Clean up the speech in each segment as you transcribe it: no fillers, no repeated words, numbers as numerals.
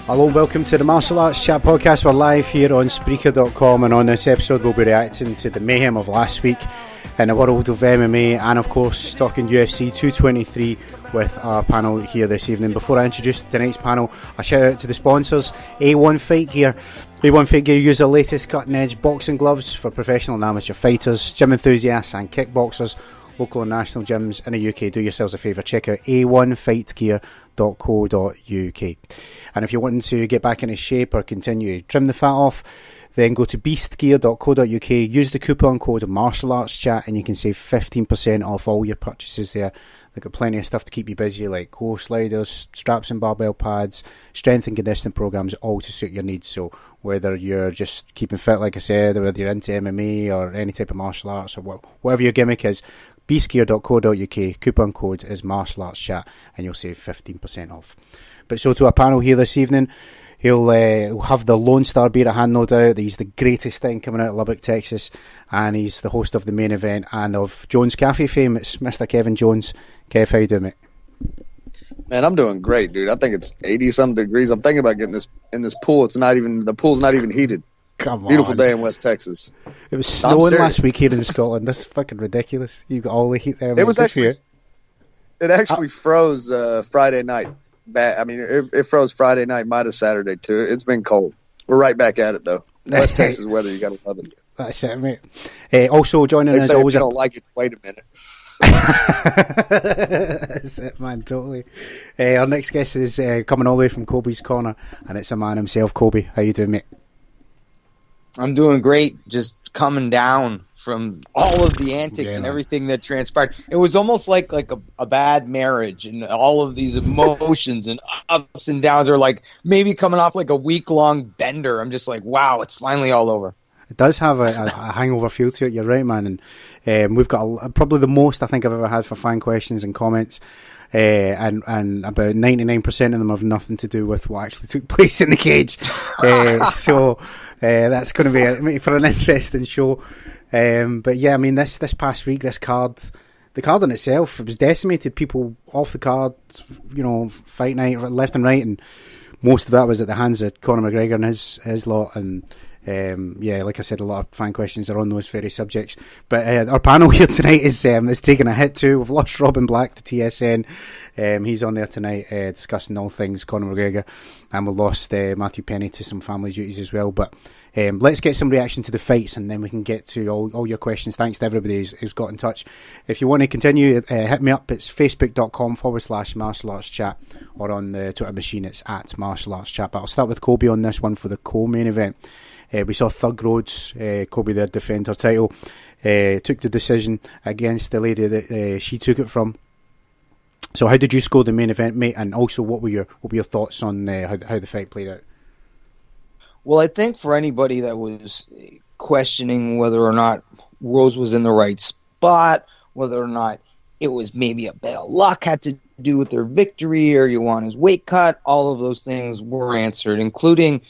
Hello, welcome to the Martial Arts Chat Podcast. We're live here on Spreaker.com, and on this episode we'll be reacting to the mayhem of last week in the world of MMA, and of course talking UFC 223 with our panel here this evening. Before I introduce tonight's panel, a shout out to the sponsors, A1 Fight Gear. A1 Fight Gear use the latest cutting edge boxing gloves for professional and amateur fighters, gym enthusiasts and kickboxers. Local and national gyms in the UK, do yourselves a favour, check out a1fightgear.co.uk. And if you're wanting to get back into shape or continue to trim the fat off, then go to beastgear.co.uk, use the coupon code MartialArtsChat and you can save 15% off all your purchases there. They've got plenty of stuff to keep you busy, like core sliders, straps and barbell pads, strength and conditioning programs, all to suit your needs. So whether you're just keeping fit, like I said, or whether you're into MMA or any type of martial arts or whatever your gimmick is, beastgear.co.uk, coupon code is MartialArtsChat and you'll save 15% off. But so to our panel here this evening, he'll have the Lone Star beer at hand, no doubt. He's the greatest thing coming out of Lubbock, Texas, and he's the host of the main event and of Jones Cafe fame. It's Mr. Kevin Jones. Kev, how you doing, mate? Man, I'm doing great, dude. I think it's 80-some degrees. I'm thinking about getting in this pool. The pool's not even heated. Come on. Beautiful day in West Texas. It was snowing last week here in Scotland. This is fucking ridiculous. You got all the heat there. It actually froze Friday night. It froze Friday night, might have Saturday too. It's been cold. We're right back at it though. West Texas weather, you gotta love it. That's it, mate. Also joining us, always. If you don't like it, wait a minute. That's it, man. Totally. Our next guest is coming all the way from Kobe's Corner, and it's a man himself. Kobe, how you doing, mate? I'm doing great. Just coming down from all of the antics and everything that transpired. It was almost like a bad marriage, and all of these emotions and ups and downs are like maybe coming off like a week-long bender. I'm just like, wow, it's finally all over. It does have a hangover feel to it. You're right, man. And we've got probably the most I think I've ever had for fan questions and comments. And about 99% of them have nothing to do with what actually took place in the cage. So that's going to be for an interesting show. But yeah, I mean, this past week, the card in itself, it was decimated. People off the card, fight night left and right, and most of that was at the hands of Conor McGregor and his lot. And like I said, a lot of fan questions are on those very subjects. But our panel here tonight is taking a hit too. We've lost Robin Black to TSN. He's on there tonight discussing all things Conor McGregor, and we lost Matthew Penny to some family duties as well. But let's get some reaction to the fights, and then we can get to all your questions. Thanks to everybody who's got in touch. If you want to continue, hit me up. It's facebook.com/Martial Arts Chat, or on the Twitter machine it's at Martial Arts Chat. But I'll start with Kobe on this one for the co-main event. We saw Thug Rhodes, Kobe there, defend her title. Took the decision against the lady that she took it from. So how did you score the main event, mate? And also, what were your thoughts on how the fight played out? Well, I think for anybody that was questioning whether or not Rose was in the right spot, whether or not it was maybe a bit of luck had to do with their victory, or Joanna's weight cut, all of those things were answered, including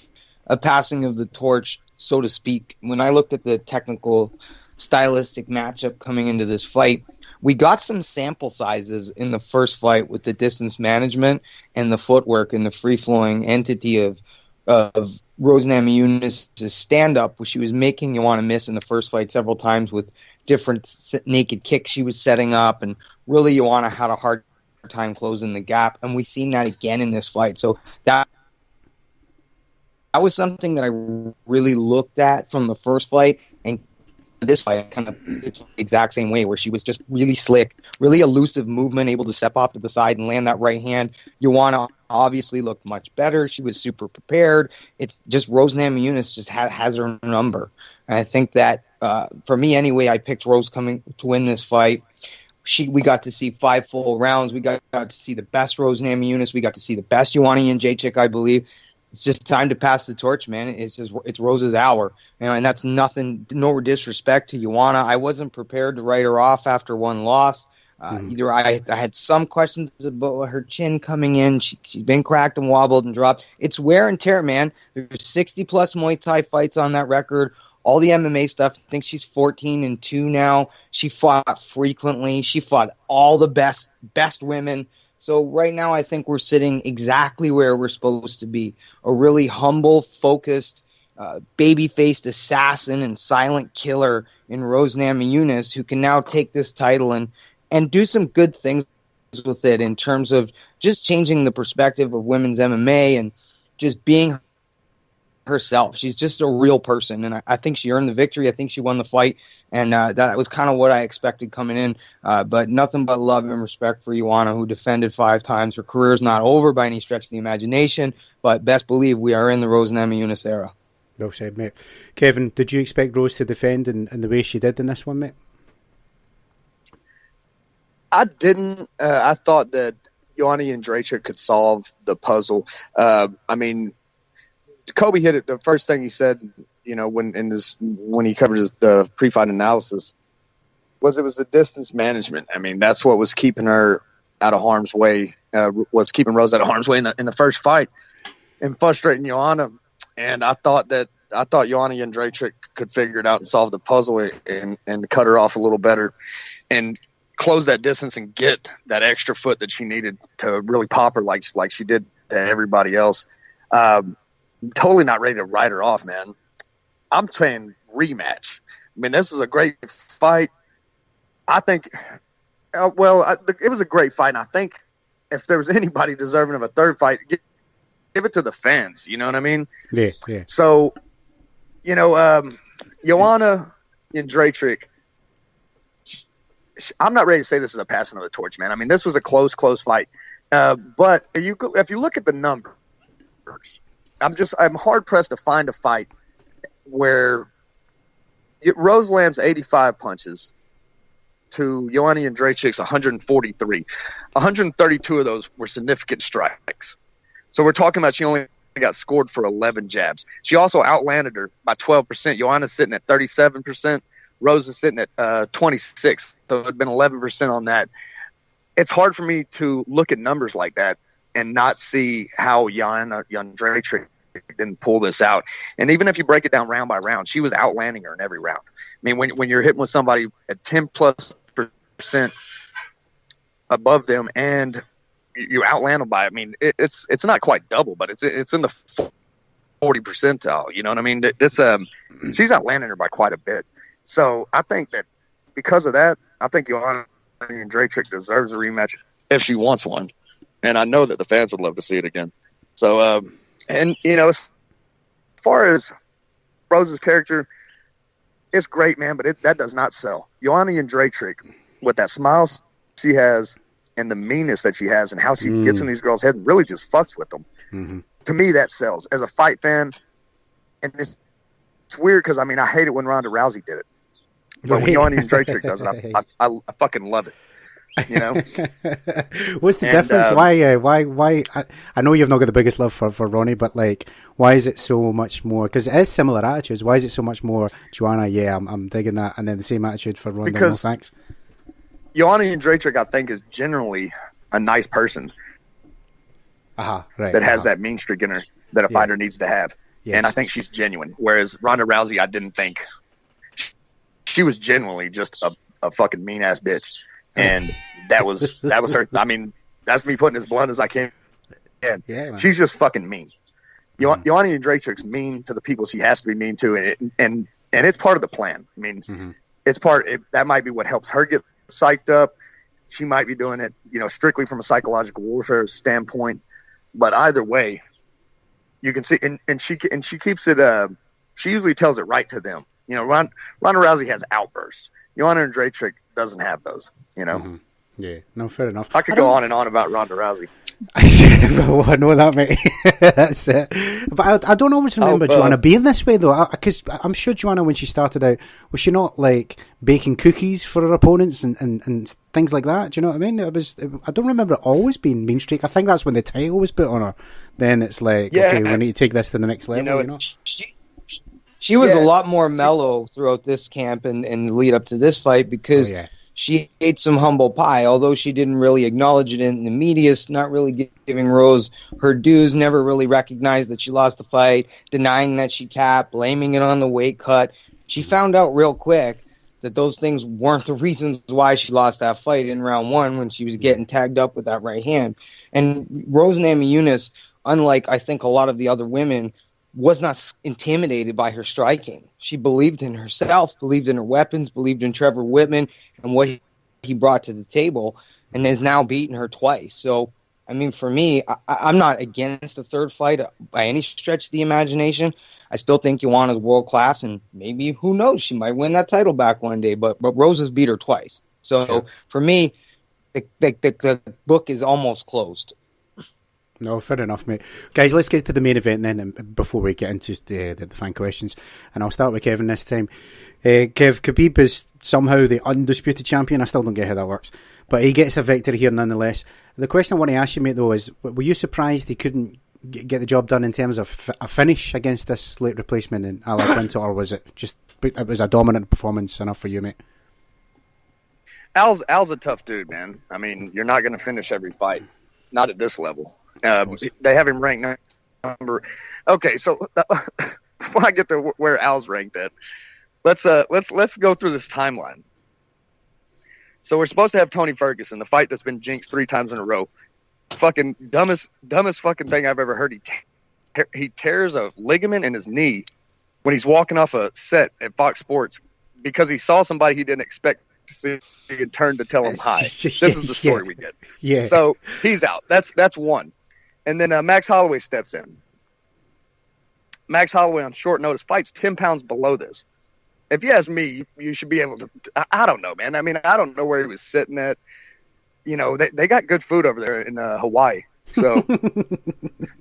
a passing of the torch, so to speak. When I looked at the technical, stylistic matchup coming into this fight, we got some sample sizes in the first fight with the distance management and the footwork and the free-flowing entity of Rose Namajunas' stand-up, where she was making Joanna miss in the first fight several times with different naked kicks she was setting up, and really Joanna had a hard time closing the gap, and we've seen that again in this fight. So that was something that I really looked at from the first fight, and this fight kind of it's the exact same way, where she was just really slick, really elusive movement, able to step off to the side and land that right hand. Joanna obviously looked much better. She was super prepared. It's just Rose Namajunas just has her number. And I think that for me anyway, I picked Rose coming to win this fight. We got to see 5 full rounds. We got to see the best Rose Namajunas. We got to see the best Joanna Jędrzejczyk, I believe. It's just time to pass the torch, man. It's Rose's hour, and that's nothing. No disrespect to Joanna. I wasn't prepared to write her off after one loss. Either I had some questions about her chin coming in. She's been cracked and wobbled and dropped. It's wear and tear, man. There's 60 plus Muay Thai fights on that record. All the MMA stuff. I think she's 14-2 now. She fought frequently. She fought all the best women. So right now I think we're sitting exactly where we're supposed to be. A really humble, focused, baby-faced assassin and silent killer in Rose Namajunas, who can now take this title and do some good things with it in terms of just changing the perspective of women's MMA and just being herself. She's just a real person, and I think she earned the victory. I think she won the fight, and that was kind of what I expected coming in. But nothing but love and respect for Joanna, who defended 5 times. Her career is not over by any stretch of the imagination, but best believe we are in the Rose Namajunas era. Well said, mate. Kevin, did you expect Rose to defend in the way she did in this one, mate? I didn't. I thought that Joanna Jędrzejczyk could solve the puzzle. I mean, Kobe hit it. The first thing he said, you know, when he covered the pre-fight analysis, was it was the distance management. I mean, that's what was keeping her out of harm's way. Was keeping Rose out of harm's way in the first fight and frustrating Joanna. And I thought Joanna Jędrzejczyk could figure it out and solve the puzzle and cut her off a little better and close that distance and get that extra foot that she needed to really pop her like she did to everybody else. Totally not ready to write her off, man. I'm saying rematch. I mean, this was a great fight. I think, it was a great fight. And I think if there was anybody deserving of a third fight, give it to the fans. You know what I mean? Yeah. So, you know, Joanna Jędrzejczyk, I'm not ready to say this is a passing of the torch, man. I mean, this was a close fight. But if you look at the numbers, I'm hard pressed to find a fight where Rose lands 85 punches to Joanna Jędrzejczyk's 143. 132 of those were significant strikes. So we're talking about she only got scored for 11 jabs. She also outlanded her by 12%. Joanna's sitting at 37%. Rose is sitting at 26. So it had been 11% on that. It's hard for me to look at numbers like that and not see how Joanna Jędrzejczyk didn't pull this out. And even if you break it down round by round, she was outlanding her in every round. I mean, when you're hitting with somebody at 10+% above them and you outland them by, I mean, it's not quite double, but it's in the 40 percentile. You know what I mean? She's outlanding her by quite a bit. So I think that because of that, I think Joanna Jędrzejczyk deserves a rematch if she wants one. And I know that the fans would love to see it again. So, and, you know, as far as Rose's character, it's great, man, but that does not sell. Joanna Jędrzejczyk, with that smile she has and the meanness that she has and how she gets in these girls' head and really just fucks with them, to me, that sells. As a fight fan, and it's weird because, I mean, I hate it when Ronda Rousey did it. But when Joanna Jędrzejczyk does it, I fucking love it. You know, what's the difference? Why? I know you've not got the biggest love for Ronnie, but like, why is it so much more? Because it is similar attitudes. Why is it so much more Joanna? Yeah, I'm digging that, and then the same attitude for Ronda. Because no, thanks. Joanna Jędrzejczyk, I think, is generally a nice person. Right. That has that mean streak in her that a fighter needs to have, and I think she's genuine. Whereas Ronda Rousey, I didn't think she was genuinely just a fucking mean ass bitch. And that was her. I mean, that's me putting as blunt as I can. And she's just fucking mean. Joanna Jędrzejczyk's mean to the people she has to be mean to, and it's part of the plan. I mean, it's that might be what helps her get psyched up. She might be doing it, you know, strictly from a psychological warfare standpoint. But either way, you can see, and she keeps it. She usually tells it right to them. You know, Ronda Rousey has outbursts. Joanna Jędrzejczyk doesn't have those, you know? Yeah, no, fair enough. I could go on and on about Ronda Rousey. Well, I know that, mate. That's it. But I don't always remember Joanna being this way, though, because I'm sure Joanna, when she started out, was she not, like, baking cookies for her opponents and things like that? Do you know what I mean? I don't remember it always being mean streak. I think that's when the title was put on her. Then it's like, okay, we need to take this to the next level, you know? She was a lot more mellow throughout this camp and lead up to this fight because she ate some humble pie, although she didn't really acknowledge it in the media, not really giving Rose her dues, never really recognized that she lost the fight, denying that she tapped, blaming it on the weight cut. She found out real quick that those things weren't the reasons why she lost that fight in round 1 when she was getting tagged up with that right hand. And Rose Namajunas, unlike I think a lot of the other women, was not intimidated by her striking. She believed in herself, believed in her weapons, believed in Trevor Whitman and what he brought to the table, and has now beaten her twice. So, I mean, for me, I'm not against the third fight by any stretch of the imagination. I still think Joanna's world class, and maybe, who knows, she might win that title back one day, but Rose has beat her twice. So, sure. For me, the book is almost closed. No, fair enough, mate. Guys, let's get to the main event then, before we get into the fan questions. And I'll start with Kevin this time. Kev, Khabib is somehow the undisputed champion. I still don't get how that works. But he gets a victory here nonetheless. The question I want to ask you, mate, though, is were you surprised he couldn't get the job done in terms of a finish against this late replacement in Al Quinto, or was it just it was a dominant performance enough for you, mate? Al's a tough dude, man. I mean, you're not going to finish every fight. Not at this level. They have him ranked number. Okay, so before I get to where Al's ranked at, let's go through this timeline. So we're supposed to have Tony Ferguson, the fight that's been jinxed 3 times in a row. Fucking dumbest fucking thing I've ever heard. He tears a ligament in his knee when he's walking off a set at Fox Sports because he saw somebody he didn't expect to see and turned to tell him hi. This is the story we get. Yeah. So he's out. That's one. And then Max Holloway steps in. Max Holloway on short notice fights 10 pounds below this. If you ask me, you should be able to. I don't know, man. I mean, I don't know where he was sitting at. You know, they got good food over there in Hawaii. So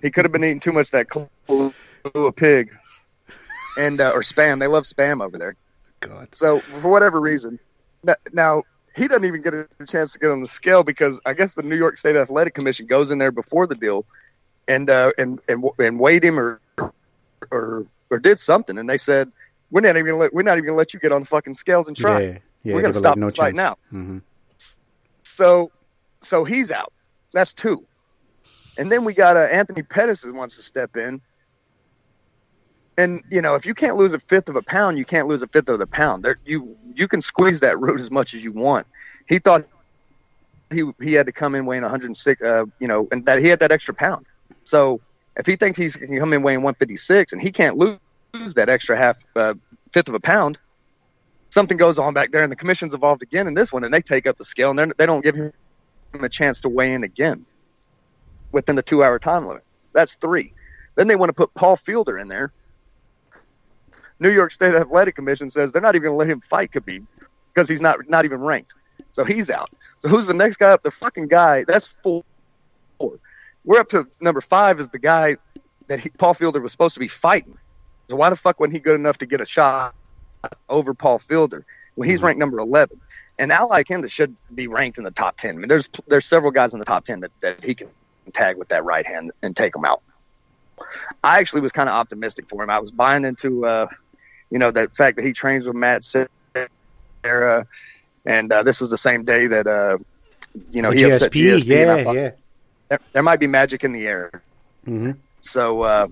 he could have been eating too much of that Kahlua pig and or spam. They love spam over there. God. So for whatever reason, now he doesn't even get a chance to get on the scale because I guess the New York State Athletic Commission goes in there before the deal and weighed him or did something, and they said we're not even gonna let you get on the fucking scales and try. Yeah, we're gonna stop this fight now. Mm-hmm. So he's out. That's 2. And then we got Anthony Pettis who wants to step in. And, you know, if you can't lose 1/5 of a pound, you can't lose 1/5 of the pound. There, you can squeeze that root as much as you want. He thought he had to come in weighing 106, and that he had that extra pound. So if he thinks he can come in weighing 156 and he can't lose that extra 1/5 of a pound, something goes on back there, and the commission's involved again in this one, and they take up the scale, and they don't give him a chance to weigh in again within the 2-hour time limit. That's 3. Then they want to put Paul Fielder in there. New York State Athletic Commission says they're not even going to let him fight Khabib because he's not even ranked. So he's out. So who's the next guy up? The fucking guy. That's 4. We're up to number 5 is the guy that Paul Fielder was supposed to be fighting. So why the fuck wasn't he good enough to get a shot over Paul Fielder when he's ranked number 11? And Al Iaquinta should be ranked in the top 10. I mean, there's several guys in the top 10 that he can tag with that right hand and take them out. I actually was kind of optimistic for him. I was buying into, the fact that he trains with Matt Serra, and this was the same day that, he upset GSP. And I thought, there might be magic in the air. Mm-hmm. So, I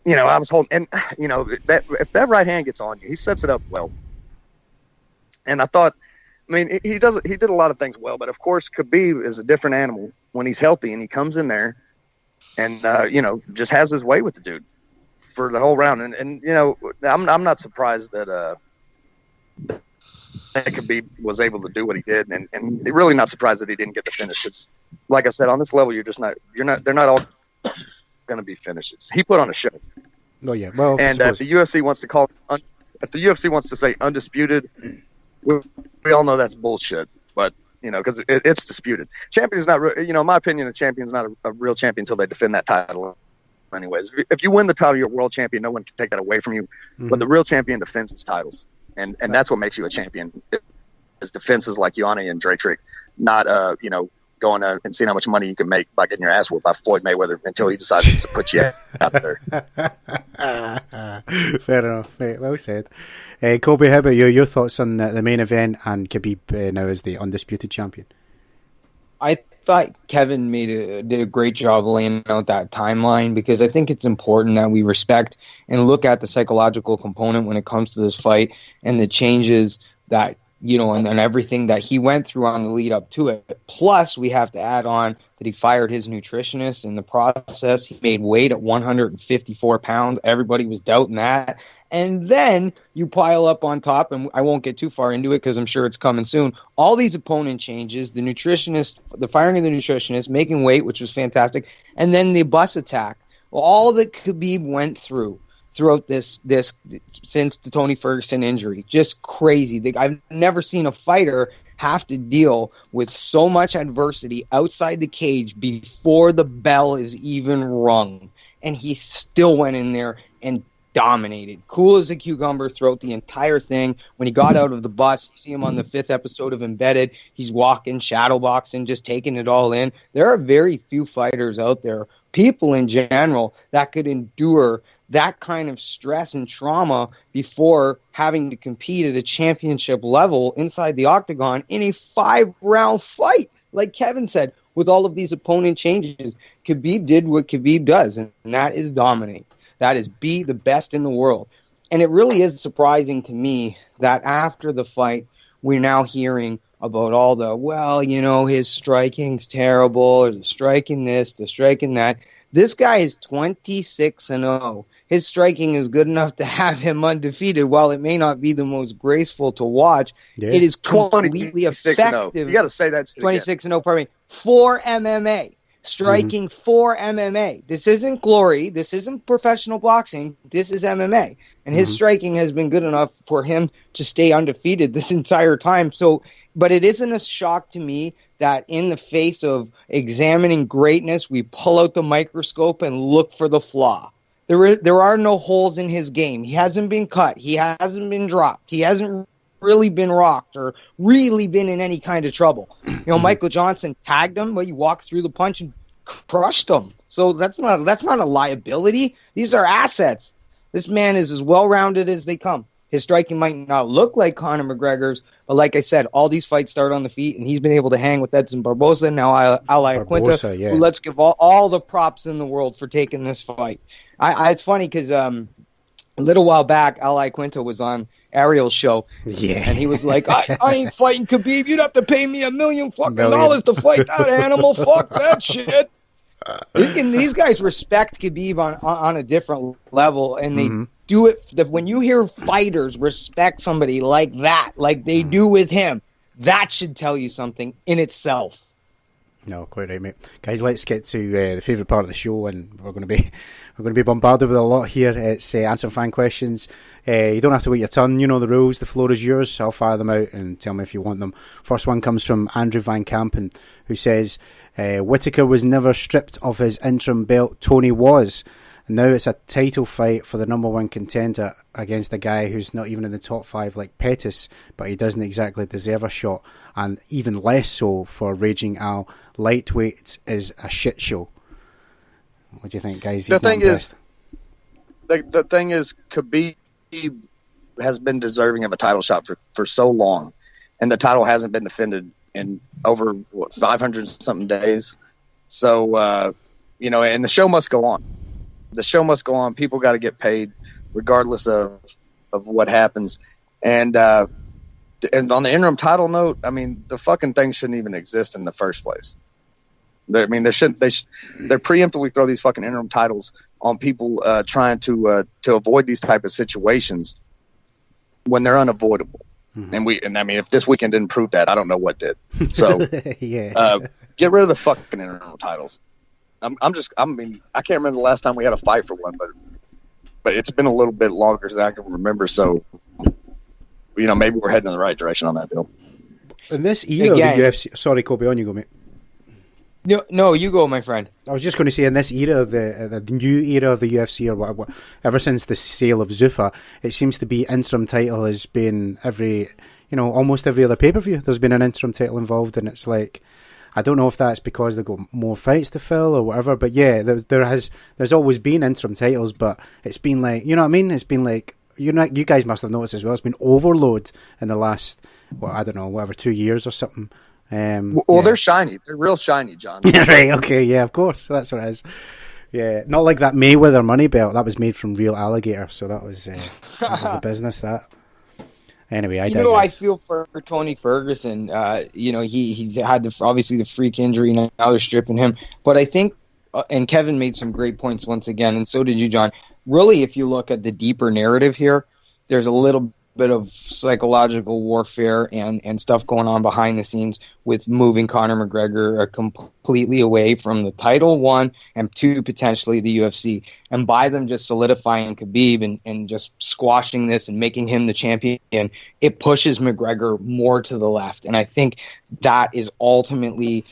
was holding, and that if that right hand gets on you, he sets it up well. And I thought, I mean, he did a lot of things well, but of course, Khabib is a different animal when he's healthy and he comes in there and just has his way with the dude for the whole round. And I'm not surprised that Khabib was able to do what he did, and really not surprised that he didn't get the finish. It's like I said, on this level, they're not all going to be finishes. He put on a show. Oh yeah, well, and if the UFC wants to say undisputed, we all know that's bullshit. But because it's disputed. Champion's not, in my opinion, a champion's not a real champion until they defend that title. Anyways, if you win the title, you're a world champion. No one can take that away from you. Mm-hmm. But the real champion defends his titles, and that's what makes you a champion. Is defenses like Joanna and Draytrick, not going and seeing how much money you can make by getting your ass whooped by Floyd Mayweather until he decides to put you out there. Fair enough, mate. Well said. Colby, how about you? Your thoughts on the main event and Khabib now as the undisputed champion? I thought Kevin did a great job laying out that timeline, because I think it's important that we respect and look at the psychological component when it comes to this fight and the changes that, and everything that he went through on the lead up to it. Plus, we have to add on that he fired his nutritionist in the process. He made weight at 154 pounds. Everybody was doubting that. And then you pile up on top, and I won't get too far into it because I'm sure it's coming soon, all these opponent changes, the nutritionist, the firing of the nutritionist, making weight, which was fantastic, and then the bus attack. Well, all that Khabib went throughout this since the Tony Ferguson injury, just crazy. I've never seen a fighter have to deal with so much adversity outside the cage before the bell is even rung, and he still went in there and dominated, cool as a cucumber throughout the entire thing. When he got out of the bus, you see him on the 5th episode of Embedded, he's walking, shadow boxing, just taking it all in. There are very few fighters out there, people in general, that could endure that kind of stress and trauma before having to compete at a championship level inside the octagon in a 5-round fight. Like Kevin said, with all of these opponent changes, Khabib did what Khabib does, and that is dominate. That is be the best in the world. And it really is surprising to me that after the fight, we're now hearing about all the, his striking's terrible, or the striking this, the striking that. This guy is 26-0. His striking is good enough to have him undefeated. While it may not be the most graceful to watch, it is completely effective. You got to say that. 26-0, pardon me, for MMA. Striking for MMA. This isn't glory. This isn't professional boxing. This is MMA. And his striking has been good enough for him to stay undefeated this entire time. So, but it isn't a shock to me that in the face of examining greatness, we pull out the microscope and look for the flaw. There are no holes in his game. He hasn't been cut. He hasn't been dropped. He hasn't really been rocked or really been in any kind of trouble. Michael Johnson tagged him, but he walked through the punch and crushed him. So that's not a liability. These are assets. This man is as well-rounded as they come. His striking might not look like Conor McGregor's, but like I said, all these fights start on the feet, and he's been able to hang with Edson Barboza, now Ali Quinta, who let's give all the props in the world for taking this fight. It's funny because a little while back, Ali Quinta was on Ariel's show, and he was like, I ain't fighting Khabib. You'd have to pay me $1 million dollars to fight that animal. Fuck that shit. These guys respect Khabib on a different level, and they do it. When you hear fighters respect somebody like that, like they do with him, that should tell you something in itself. No, quite right, mate. Guys, let's get to the favourite part of the show, and we're going to be bombarded with a lot here. It's answering fan questions. You don't have to wait your turn. You know the rules. The floor is yours. I'll fire them out and tell me if you want them. First one comes from Andrew Van Kampen, who says, Whittaker was never stripped of his interim belt. Tony was. Now it's a title fight for the number one contender against a guy who's not even in the top 5 like Pettis, but he doesn't exactly deserve a shot, and even less so for Raging Al. Lightweight is a shit show. What do you think, guys? The thing is, Khabib has been deserving of a title shot for so long, and the title hasn't been defended in over 500 something days. So and the show must go on. The show must go on. People got to get paid, regardless of what happens. And on the interim title note, I mean, the fucking thing shouldn't even exist in the first place. They're preemptively throw these fucking interim titles on people trying to avoid these type of situations when they're unavoidable. And I mean, if this weekend didn't prove that, I don't know what did. So get rid of the fucking interim titles. I can't remember the last time we had a fight for one, but it's been a little bit longer than I can remember. So, maybe we're heading in the right direction on that deal. In this era of the UFC, sorry, Kobe, on you go, mate. No, you go, my friend. I was just going to say, in this era of the new era of the UFC, or whatever, ever since the sale of Zuffa, it seems to be interim title has been almost every other pay-per-view. There's been an interim title involved, and it's like, I don't know if that's because they've got more fights to fill or whatever, but yeah, there's always been interim titles, but it's been like, you know what I mean? It's been like, you guys must have noticed as well, it's been overload in the last, 2 years or something. They're shiny. They're real shiny, John. Yeah, right. Okay. Yeah, of course. That's what it is. Yeah, not like that Mayweather money belt. That was made from real alligator, so that was the business. That anyway. I feel for Tony Ferguson. He's had obviously the freak injury, and now they're stripping him. But I think, and Kevin made some great points once again, and so did you, John. Really, if you look at the deeper narrative here, there's a little bit of psychological warfare and stuff going on behind the scenes with moving Conor McGregor completely away from the title, one, and two, potentially the UFC. And by them just solidifying Khabib and just squashing this and making him the champion, it pushes McGregor more to the left. And I think that is ultimately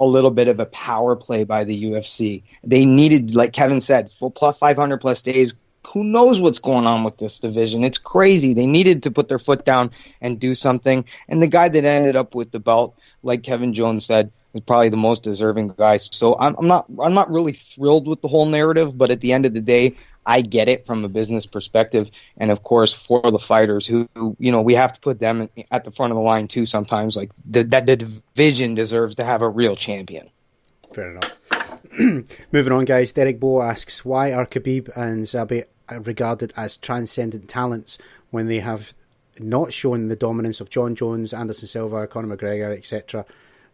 a little bit of a power play by the UFC. They needed, like Kevin said, full plus 500 plus days. Who knows what's going on with this division? It's crazy. They needed to put their foot down and do something. And the guy that ended up with the belt, like Kevin Jones said, was probably the most deserving guy. So I'm not really thrilled with the whole narrative, but at the end of the day, I get it from a business perspective. And of course, for the fighters who we have to put them at the front of the line too sometimes. Like the division deserves to have a real champion. Fair enough. Moving on, guys. Derek Bow asks, why are Khabib and Zabit regarded as transcendent talents when they have not shown the dominance of John Jones, Anderson Silva, Conor McGregor, etc.?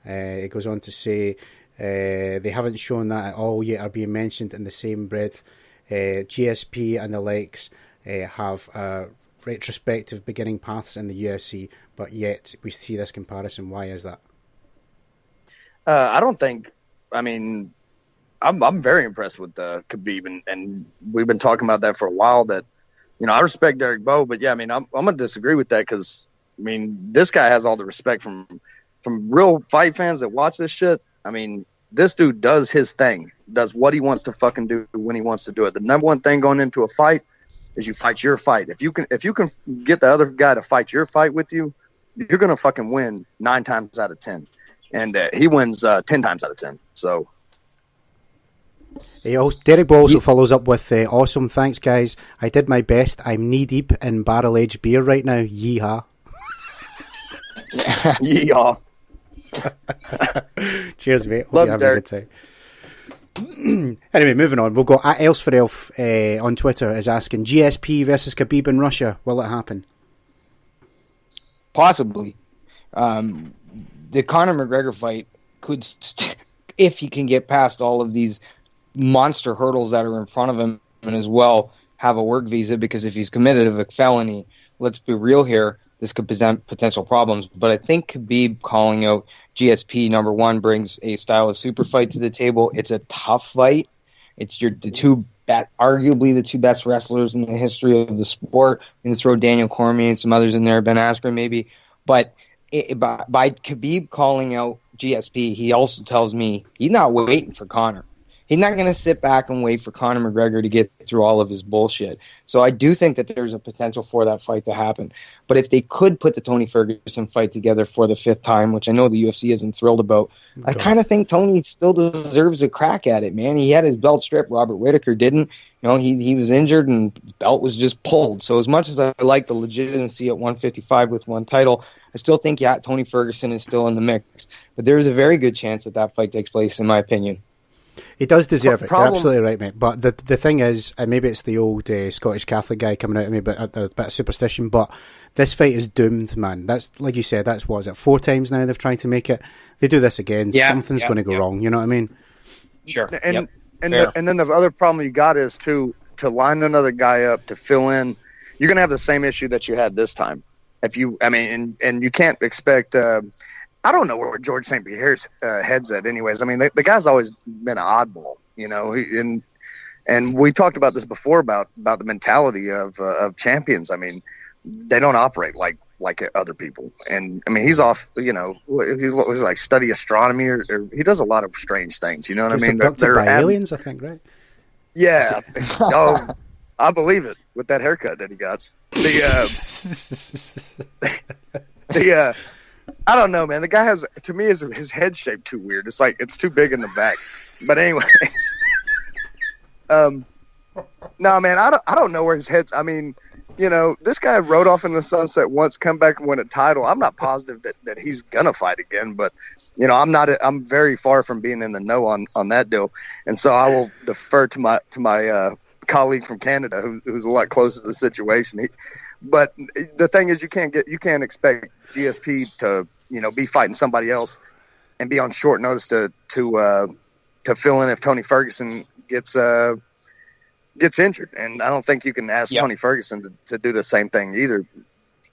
It goes on to say they haven't shown that at all, yet are being mentioned in the same breath. GSP and the likes have retrospective beginning paths in the UFC, but yet we see this comparison. Why is that? I don't think. I mean, I'm very impressed with Khabib, and we've been talking about that for a while. That I respect Derek Bow, but yeah, I mean, I'm gonna disagree with that because I mean, this guy has all the respect from real fight fans that watch this shit. I mean, this dude does his thing, does what he wants to fucking do when he wants to do it. The number one thing going into a fight is you fight your fight. If you can get the other guy to fight your fight with you, you're gonna fucking win 9 times out of 10, and he wins 10 times out of 10. So. Derek Bow also follows up with awesome, thanks guys, I did my best, I'm knee deep in barrel aged beer right now, yeehaw. Yeehaw. Cheers mate, hope love you have Derek. a good time. Anyway, moving on, we'll go at Else for Elf on Twitter is asking, GSP versus Khabib in Russia, will it happen? Possibly. The Conor McGregor fight could if he can get past all of these monster hurdles that are in front of him, and as well have a work visa, because if he's committed of a felony, let's be real here, this could present potential problems. But I think Khabib calling out GSP, number one, brings a style of super fight to the table. It's a tough fight. It's arguably the two best wrestlers in the history of the sport. I'm going to throw Daniel Cormier and some others in there, Ben Askren maybe. But by Khabib calling out GSP, he also tells me he's not waiting for Conor. He's not going to sit back and wait for Conor McGregor to get through all of his bullshit. So I do think that there's a potential for that fight to happen. But if they could put the Tony Ferguson fight together for the 5th time, which I know the UFC isn't thrilled about, I kind of think Tony still deserves a crack at it, man. He had his belt stripped. Robert Whittaker didn't. He was injured and his belt was just pulled. So as much as I like the legitimacy at 155 with one title, I still think, Tony Ferguson is still in the mix. But there is a very good chance that fight takes place, in my opinion. He does deserve it. You're absolutely right, mate. But the thing is, and maybe it's the old Scottish Catholic guy coming out at me, but a bit of superstition. But this fight is doomed, man. That's like you said. That's what is it? 4 times now they've tried to make it. They do this again. Something's going to go wrong. You know what I mean? Sure. And then the other problem you got is to line another guy up to fill in. You're going to have the same issue that you had this time. And you can't expect. I don't know where George St. Pierre's head's at anyways. I mean, the guy's always been an oddball, and we talked about this before about the mentality of champions. I mean, they don't operate like other people. And I mean, he's off, he's like study astronomy or he does a lot of strange things, you know what I mean? They're by aliens, I think, right? Yeah. Oh, I believe it with that haircut that he got. I don't know, man. The guy has, to me, his head shaped too weird. It's like it's too big in the back. But anyways, no, man. I don't know where his head's. I mean, this guy rode off in the sunset once, come back and win a title. I'm not positive that he's gonna fight again, but I'm very far from being in the know on that deal, and so I will defer to my colleague from Canada who's a lot closer to the situation. But the thing is, you can't expect GSP to be fighting somebody else and be on short notice to fill in if Tony Ferguson gets injured. And I don't think you can ask Tony Ferguson to do the same thing either,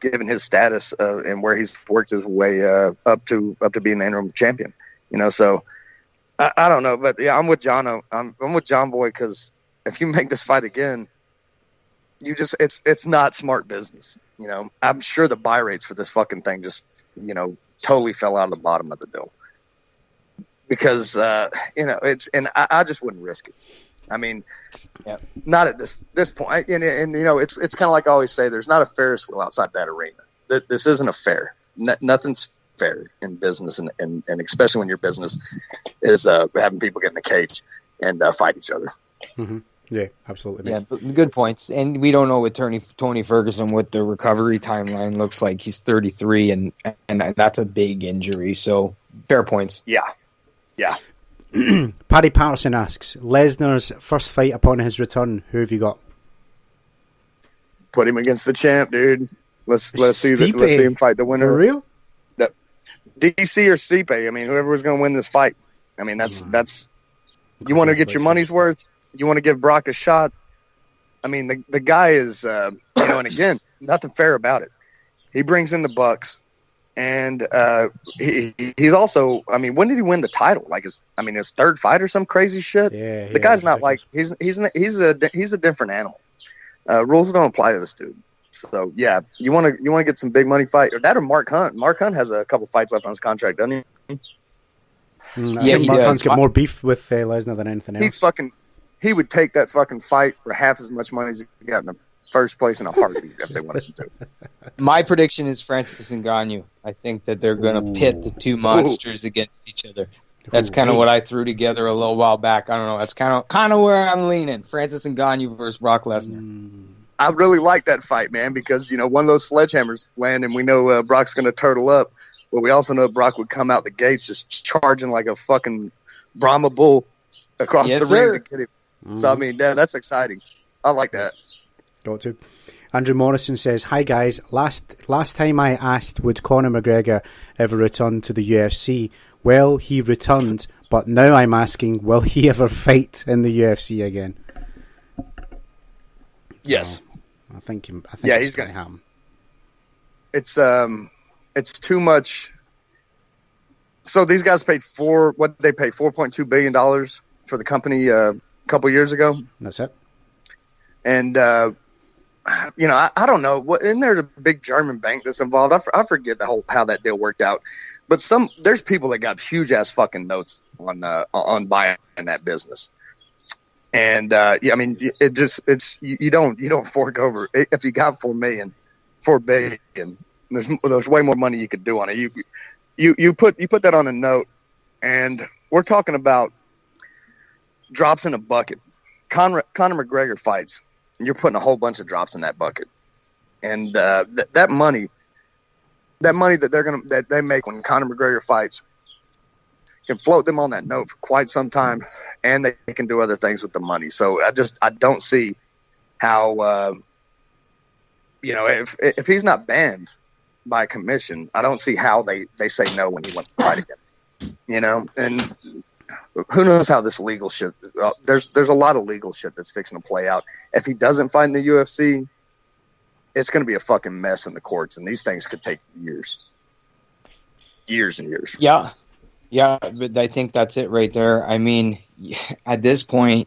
given his status and where he's worked his way up to being the interim champion. So I don't know, but yeah, I'm with John. I'm with John Boy, because if you make this fight again, it's not smart business. I'm sure the buy rates for this fucking thing just totally fell out of the bottom of the deal, because I just wouldn't risk it. I mean, not at this point. And it's kind of like I always say, there's not a Ferris wheel outside that arena. This isn't a fair. Nothing's fair in business, and especially when your business is having people get in the cage and fight each other. Mm-hmm. Yeah, absolutely. Yeah, but good points. And we don't know with Tony Ferguson what the recovery timeline looks like. He's 33, and that's a big injury. So fair points. Yeah. Paddy Patterson asks, Lesnar's first fight upon his return, who have you got? Put him against the champ, dude. Let's see him fight the winner. For real? DC or Stipe. I mean, whoever was going to win this fight. I mean, that's you want to get your money's worth. You want to give Brock a shot. I mean, the guy is, and again, nothing fair about it. He brings in the Bucks, and he's also. I mean, when did he win the title? Like his third fight or some crazy shit. Yeah, the guy's not like he's a different animal. Rules don't apply to this dude. So yeah, you want to get some big money fight, or that, or Mark Hunt. Mark Hunt has a couple fights left on his contract, doesn't he? I think Mark Hunt's got more beef with Lesnar than anything else. He would take that fucking fight for half as much money as he got in the first place in a heartbeat if they wanted to. My prediction is Francis Ngannou. I think that they're going to pit the two monsters against each other. That's kind of what I threw together a little while back. I don't know. That's kind of where I'm leaning. Francis Ngannou versus Brock Lesnar. I really like that fight, man, because one of those sledgehammers land, and we know Brock's going to turtle up, but we also know Brock would come out the gates just charging like a fucking Brahma bull across the ring to get him. So, I mean, that's exciting. I like that. Got to. Andrew Morrison says, hi guys, last time I asked would Conor McGregor ever return to the UFC? Well, he returned, but now I'm asking, will he ever fight in the UFC again? Yes. I think he's going to happen. It's too much. So these guys paid $4.2 billion for the company a couple years ago. That's it. And I don't know what. Isn't there a big German bank that's involved? I forget how that deal worked out. But there's people that got huge ass fucking notes on buying that business. And I mean, you don't fork over if you got $4 billion. There's way more money you could do on it. You put that on a note, and we're talking about drops in a bucket. Conor McGregor fights, and you're putting a whole bunch of drops in that bucket, and that money that they make when Conor McGregor fights can float them on that note for quite some time, and they can do other things with the money. So I don't see how if he's not banned by commission, I don't see how they say no when he wants to fight again. And who knows how this legal shit? There's a lot of legal shit that's fixing to play out. If he doesn't fight in the UFC, it's going to be a fucking mess in the courts, and these things could take years and years. Yeah, but I think that's it right there. I mean, at this point,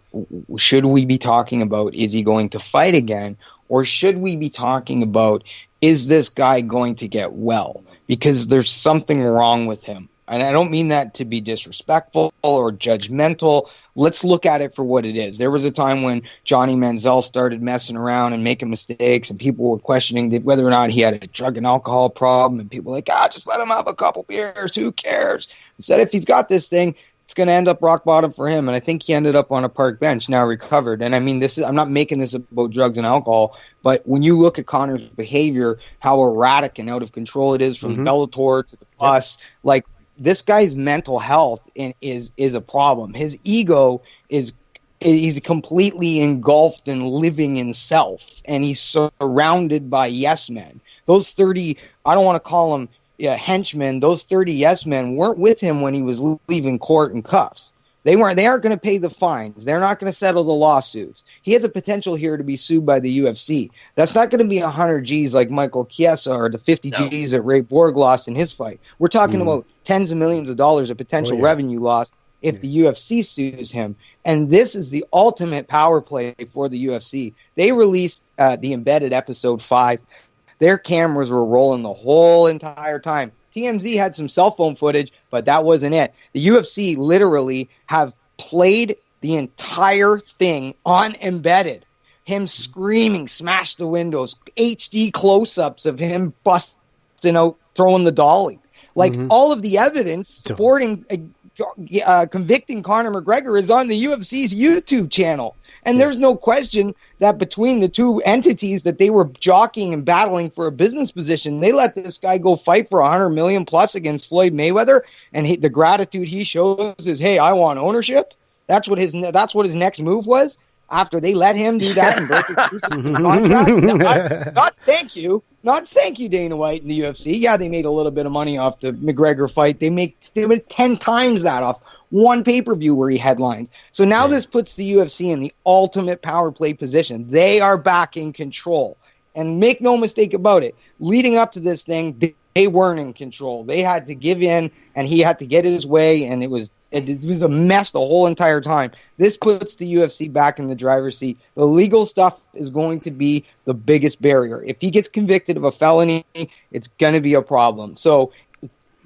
should we be talking about, is he going to fight again? Or should we be talking about, is this guy going to get well? Because there's something wrong with him. And I don't mean that to be disrespectful or judgmental. Let's look at it for what it is. There was a time when Johnny Manziel started messing around and making mistakes, and people were questioning whether or not he had a drug and alcohol problem. And people were like, just let him have a couple beers. Who cares? Instead, if he's got this thing, it's going to end up rock bottom for him. And I think he ended up on a park bench, now recovered. And I mean, I'm not making this about drugs and alcohol, but when you look at Conor's behavior, how erratic and out of control it is from Bellator to the bus, like this guy's mental health is a problem. His ego he's completely engulfed and living in self, and he's surrounded by yes men. Those 30, I don't want to call them henchmen, those 30 yes men weren't with him when he was leaving court in cuffs. They aren't going to pay the fines. They're not going to settle the lawsuits. He has a potential here to be sued by the UFC. That's not going to be 100 G's like Michael Chiesa or the 50 G's that Ray Borg lost in his fight. We're talking about tens of millions of dollars of potential revenue loss if the UFC sues him. And this is the ultimate power play for the UFC. They released the embedded episode 5. Their cameras were rolling the whole entire time. TMZ had some cell phone footage, but that wasn't it. The UFC literally have played the entire thing on embedded. Him screaming, smash the windows, HD close-ups of him busting out, throwing the dolly. Like all of the evidence supporting convicting Conor McGregor is on the UFC's YouTube channel. And there's no question that between the two entities that they were jockeying and battling for a business position, they let this guy go fight for $100 million plus against Floyd Mayweather. And the gratitude he shows is, hey, I want ownership. That's what his next move was. After they let him do that and break exclusive contract, not thank you, Dana White and the UFC. Yeah, they made a little bit of money off the McGregor fight. They made 10 times that off one pay-per-view where he headlined. So now this puts the UFC in the ultimate power play position. They are back in control. And make no mistake about it, leading up to this thing, they weren't in control. They had to give in, and he had to get his way, and it was a mess the whole entire time. This puts the UFC back in the driver's seat. The legal stuff is going to be the biggest barrier. If he gets convicted of a felony, it's going to be a problem. So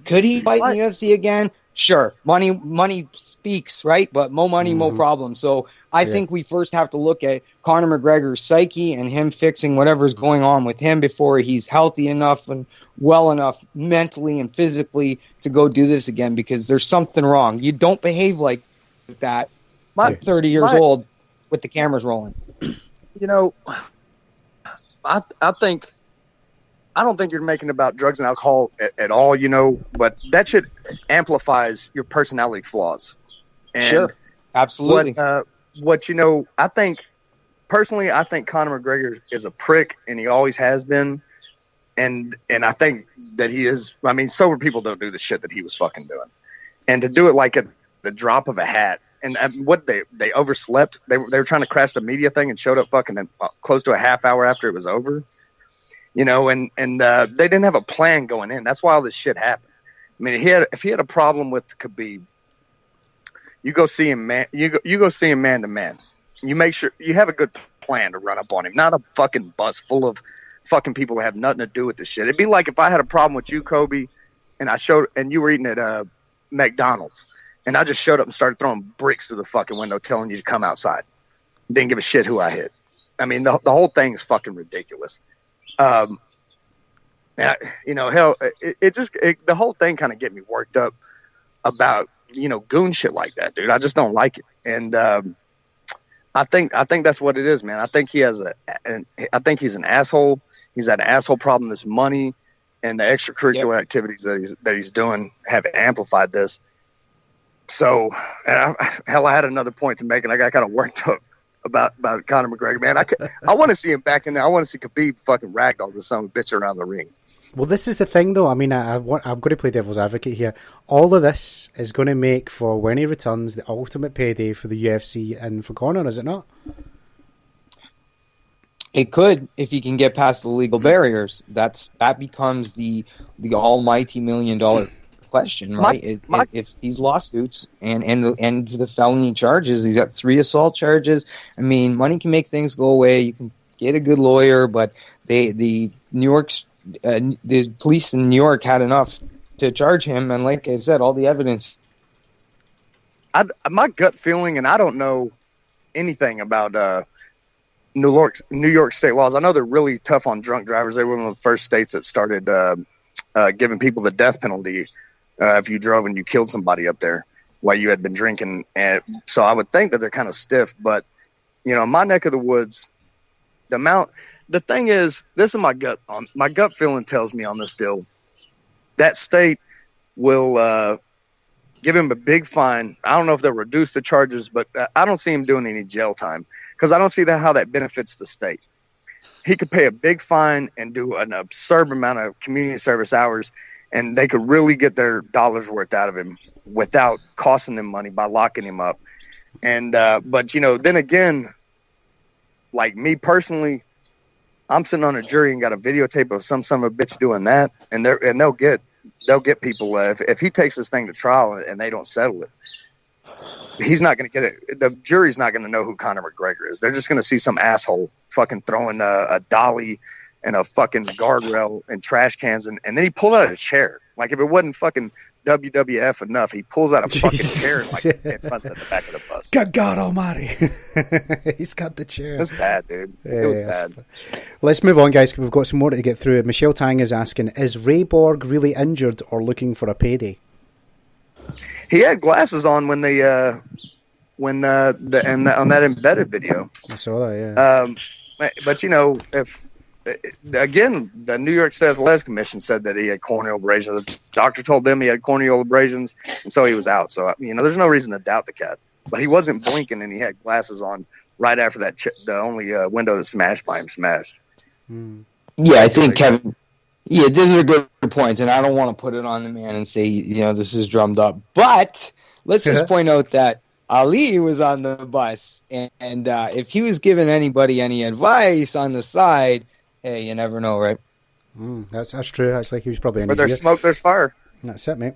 could he fight in the UFC again? Sure. Money speaks, right? But more money, more problems. So I think we first have to look at Conor McGregor's psyche and him fixing whatever's going on with him before he's healthy enough and well enough mentally and physically to go do this again, because there's something wrong. You don't behave like that at 30 years old with the cameras rolling. You know, I don't think you're making about drugs and alcohol at all, you know, but that shit amplifies your personality flaws. And sure, absolutely. What you know, I think Conor McGregor is a prick, and he always has been. And I think that he is. I mean, sober people don't do the shit that he was fucking doing, and to do it like at the drop of a hat. And what they overslept. They were trying to crash the media thing and showed up fucking close to a half hour after it was over. You know, and they didn't have a plan going in. That's why all this shit happened. I mean, if he had a problem with Khabib, you go see him man. You go see him man to man. You make sure you have a good plan to run up on him, not a fucking bus full of fucking people that have nothing to do with this shit. It'd be like if I had a problem with you, Kobe, and you were eating at McDonald's, and I just showed up and started throwing bricks through the fucking window, telling you to come outside. Didn't give a shit who I hit. I mean, the whole thing is fucking ridiculous. You know, hell, the whole thing kind of get me worked up about, you know, goon shit like that, dude. I just don't like it. And I think that's what it is, man. I think I think he's an asshole. He's had an asshole problem. This money and the extracurricular activities that he's doing have amplified this. So, I had another point to make, and I got kind of worked up about Conor McGregor, man. I want to see him back in there. I want to see Khabib fucking ragdoll this son of a bitch around the ring. Well, this is the thing, though. I mean, I'm going to play devil's advocate here. All of this is going to make, for when he returns, the ultimate payday for the UFC and for Conor, is it not? It could, if he can get past the legal barriers. That becomes the almighty $1 million question, right? If these lawsuits and the felony charges, he's got 3 assault charges. I mean, money can make things go away. You can get a good lawyer, but the police in New York had enough to charge him, and like I said, all the evidence. My gut feeling, and I don't know anything about New York state laws. I know they're really tough on drunk drivers. They were one of the first states that started giving people the death penalty if you drove and you killed somebody up there. while you had been drinking. And so I would think that they're kind of stiff, but you know, in my neck of the woods, the thing is, this is my gut feeling tells me on this deal, that state will give him a big fine. I don't know if they'll reduce the charges, but I don't see him doing any jail time because I don't see how that benefits the state. He could pay a big fine and do an absurd amount of community service hours, and they could really get their dollars worth out of him without costing them money by locking him up. And but you know, then again, like me personally, I'm sitting on a jury and got a videotape of some son of a bitch doing that, and they'll get people if he takes this thing to trial and they don't settle it. He's not going to get it. The jury's not going to know who Conor McGregor is. They're just going to see some asshole fucking throwing a dolly and a fucking guardrail and trash cans, and then he pulled out a chair. Like if it wasn't fucking WWF enough, he pulls out a fucking chair and puts it at the back of the bus. God almighty. He's got the chair. It's bad, dude. It was bad. Let's move on, guys. We've got some more to get through. Michelle Tang is asking, is Ray Borg really injured or looking for a payday? He had glasses on when on that embedded video. I saw that, yeah. But you know, if again, the New York State Athletics Commission said that he had corneal abrasions. The doctor told them he had corneal abrasions, and so he was out. So you know, there's no reason to doubt the cat. But he wasn't blinking, and he had glasses on right after that. The only window that smashed by him smashed. Yeah, I think Kevin. Yeah, these are good points, and I don't want to put it on the man and say, you know, this is drummed up. But let's just point out that Ali was on the bus, and if he was giving anybody any advice on the side, hey, you never know, right? That's true. That's like he was probably in Where there's smoke, there's fire. That's it, mate.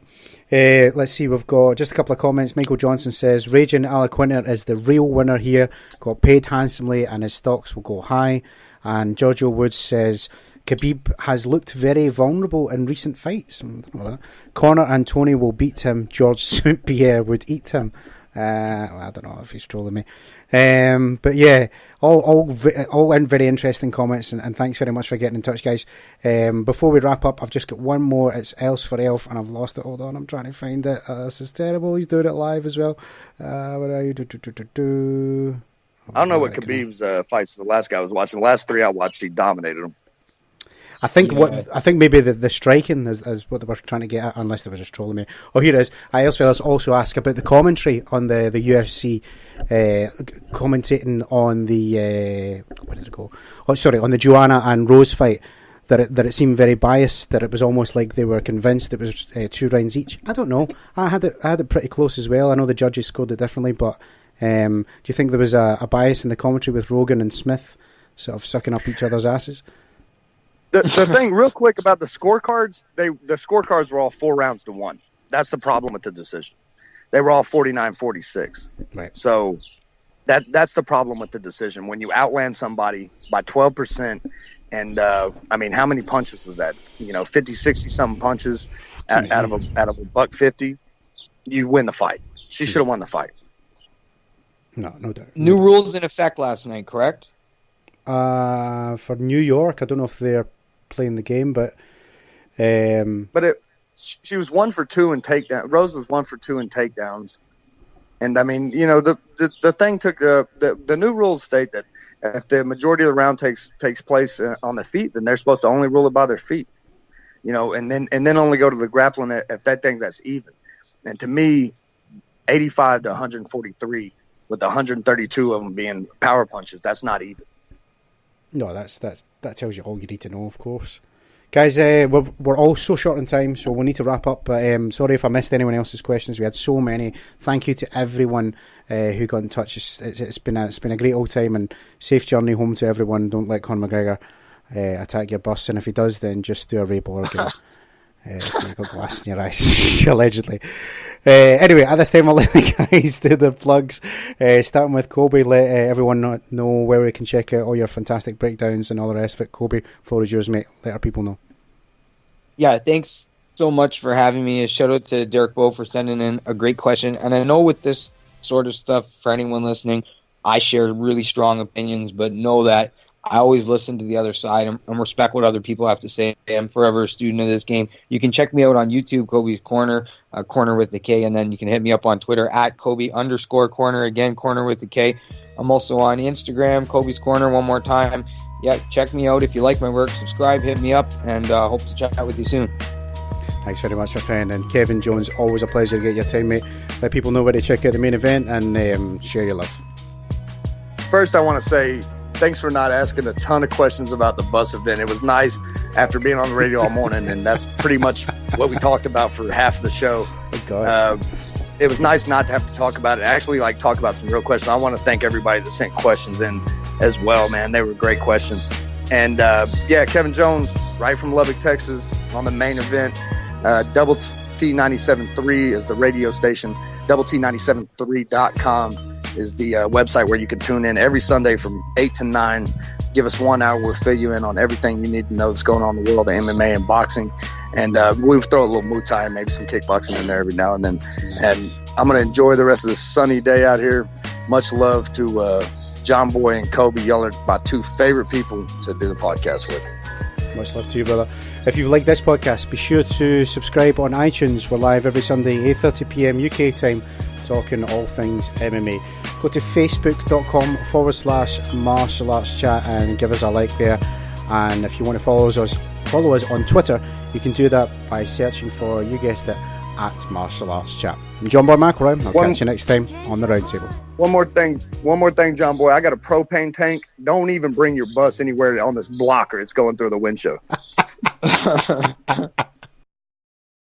Let's see. We've got just a couple of comments. Michael Johnson says, Raging Alaquinter is the real winner here. Got paid handsomely, and his stocks will go high. And Giorgio Woods says, Khabib has looked very vulnerable in recent fights. I don't know that. Conor and Tony will beat him. George St. Pierre would eat him. I don't know if he's trolling me. But yeah, all in very interesting comments, and thanks very much for getting in touch, guys. Before we wrap up, I've just got one more. It's Else for Elf, and I've lost it. Hold on, I'm trying to find it. This is terrible. He's doing it live as well. Where are you? I don't know what Khabib's fights. The last guy I was watching, the last three I watched, he dominated him. I think maybe the striking is what they were trying to get at, unless they were just trolling me. Oh, here it is. Fellas also ask about the commentary on the UFC, commentating on the where did it go? Oh, sorry, on the Joanna and Rose fight. That it seemed very biased. That it was almost like they were convinced it was 2 rounds each. I don't know. I had it pretty close as well. I know the judges scored it differently, but do you think there was a bias in the commentary with Rogan and Smith sort of sucking up each other's asses? The thing, real quick, about the scorecards, the scorecards were all 4 rounds to 1. That's the problem with the decision. They were all 49-46. Right. So that's the problem with the decision. When you outland somebody by 12%, and I mean, how many punches was that? You know, 50, 60 something punches out of a $150. You win the fight. She should have won the fight. No doubt. New rules in effect last night, correct? For New York, I don't know if they're playing the game, but she was 1 for 2 in takedown. Rose was 1 for 2 in takedowns, and I mean, you know, the thing took the new rules state that if the majority of the round takes place on the feet, then they're supposed to only rule it by their feet, you know, and then only go to the grappling if that thing that's even. And to me, 85 to 143 with 132 of them being power punches, that's not even. No, that tells you all you need to know, of course. Guys, we're all so short on time, so we'll need to wrap up. But sorry if I missed anyone else's questions. We had so many. Thank you to everyone who got in touch. It's been a great old time, and safe journey home to everyone. Don't let Conor McGregor attack your bus, and if he does, then just do a Ray Borg and so you've got glass in your eyes, allegedly. Anyway, at this time, I'll let the guys do their plugs. Starting with Kobe, let everyone know where we can check out all your fantastic breakdowns and all the rest of it. Kobe, floor is yours, mate. Let our people know. Yeah, thanks so much for having me. A shout out to Derek Bowe for sending in a great question. And I know with this sort of stuff, for anyone listening, I share really strong opinions, but know that I always listen to the other side and respect what other people have to say. I'm forever a student of this game. You can check me out on YouTube, Kobe's Corner, Corner with the K, and then you can hit me up on Twitter at Kobe_Corner, again, Corner with the K. I'm also on Instagram, Kobe's Corner, one more time. Yeah, check me out. If you like my work, subscribe, hit me up, and hope to chat with you soon. Thanks very much, my friend. And Kevin Jones, always a pleasure to get your time, mate. Let people know where to check out the main event and share your love. First, I want to say thanks for not asking a ton of questions about the bus event. It was nice after being on the radio all morning, and that's pretty much what we talked about for half of the show. Oh, God. It was nice not to have to talk about it. Actually, talk about some real questions. I want to thank everybody that sent questions in as well, man. They were great questions. And, Kevin Jones, right from Lubbock, Texas, on the main event. Double T 97.3 is the radio station. Double T973.com is the website where you can tune in every Sunday from 8 to 9. Give us 1 hour. We'll fill you in on everything you need to know that's going on in the world of MMA and boxing. And we'll throw a little Muay Thai and maybe some kickboxing in there every now and then. And I'm going to enjoy the rest of this sunny day out here. Much love to John Boy and Kobe. Y'all are my two favorite people to do the podcast with. Much love to you, brother. If you've liked this podcast, be sure to subscribe on iTunes. We're live every Sunday, 8:30 p.m. UK time, talking all things MMA. Go to facebook.com/martial arts chat and give us a like there. And if you want to follow us on Twitter, you can do that by searching for, you guessed it, at Martial Arts Chat. I'm John Boy McElroy. I'll catch you next time on the roundtable. One more thing, John Boy. I got a propane tank. Don't even bring your bus anywhere on this blocker. It's going through the windshield.